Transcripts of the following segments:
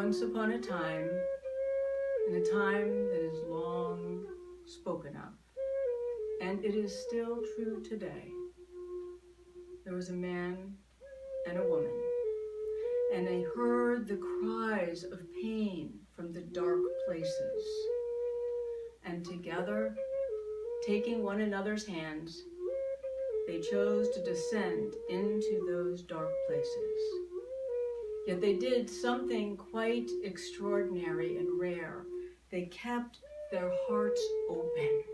once upon a time, in a time that is long spoken of, and it is still true today, there was a man and a woman, and they heard the cries of pain from the dark places. And together, taking one another's hands, they chose to descend into those dark places. Yet they did something quite extraordinary and rare. They kept their hearts open,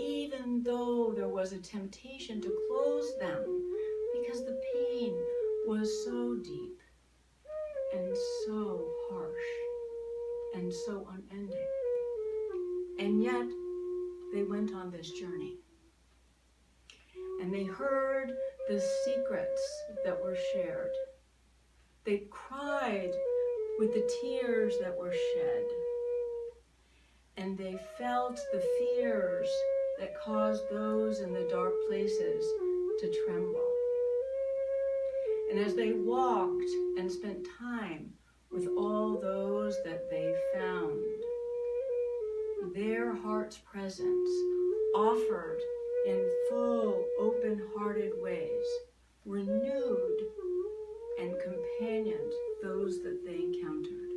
even though there was a temptation to close them, because the pain was so deep and so harsh and so unending. And yet, they went on this journey. And they heard the secrets that were shared. They cried with the tears that were shed. And they felt the fears that caused those in the dark places to tremble. And as they walked and spent time with all those that they found, their heart's presence offered in full, open-hearted ways, renewed and companioned those that they encountered.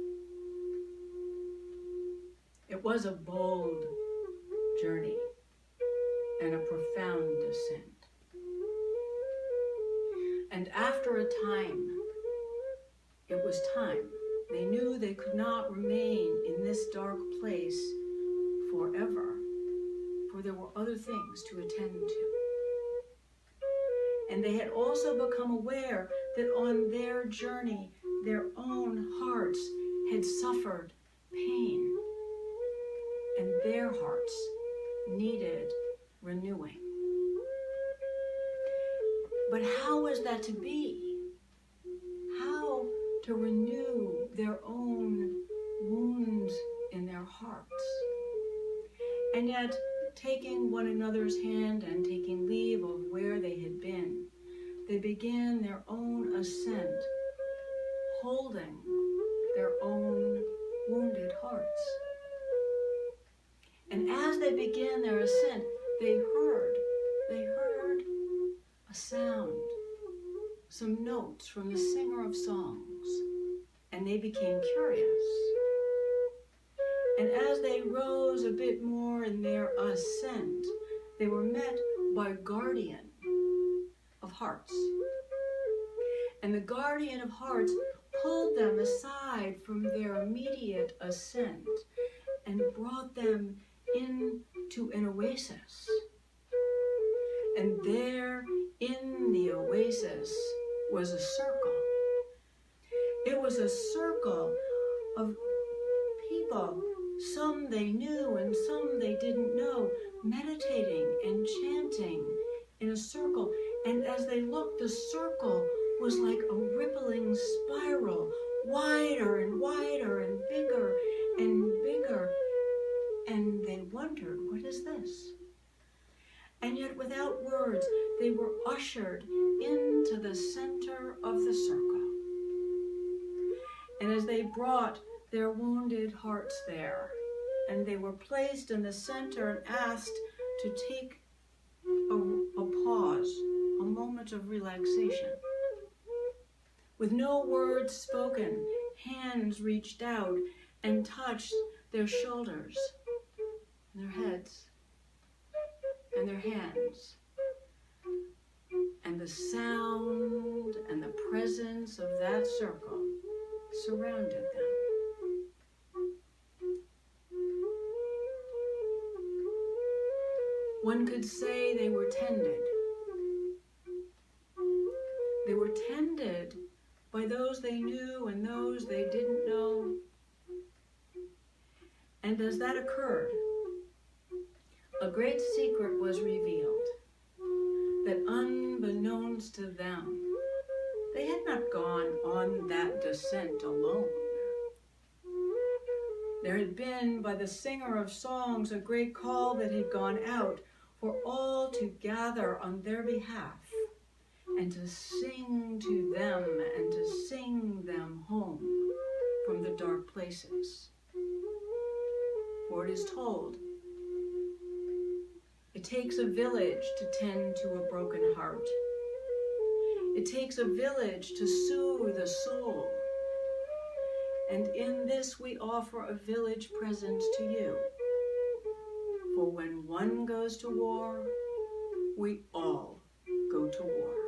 It was a bold journey and a profound descent. And after a time, it was time. They knew they could not remain in this dark place forever, for there were other things to attend to. And they had also become aware that on their journey, their own hearts had suffered pain, and their hearts needed renewing. But how is that to be? How to renew their own wounds in their hearts? And yet, taking one another's hand and taking leave of where they had been, they began their own ascent, holding their own wounded hearts. And as they began their ascent, they heard a sound, some notes from the singer of songs, and they became curious. And as they rose a bit more in their ascent, they were met by a guardian of hearts. And the guardian of hearts pulled them aside from their immediate ascent and brought them into an oasis. And there in the oasis was a circle. It was a circle of people, some they knew and some they didn't know, meditating and chanting in a circle. And as they looked, the circle was like a rippling spiral, wider and wider and bigger and bigger. And they wondered, what is this? And yet without words, they were ushered into the center of the circle. And as they brought their wounded hearts there, and they were placed in the center and asked to take a pause, a moment of relaxation. With no words spoken, hands reached out and touched their shoulders, and their heads, and their hands. And the sound and the presence of that circle surrounded them. One could say they were tended. They were tended by those they knew and those they didn't know. And as that occurred, a great secret was revealed, that unbeknownst to them, they had not gone on that descent alone. There had been, by the singer of songs, a great call that had gone out for all to gather on their behalf and to sing to them and to sing them home. from the dark places. For it is told, it takes a village to tend to a broken heart. It takes a village to soothe the soul. And in this we offer a village present to you. For when one goes to war, we all go to war.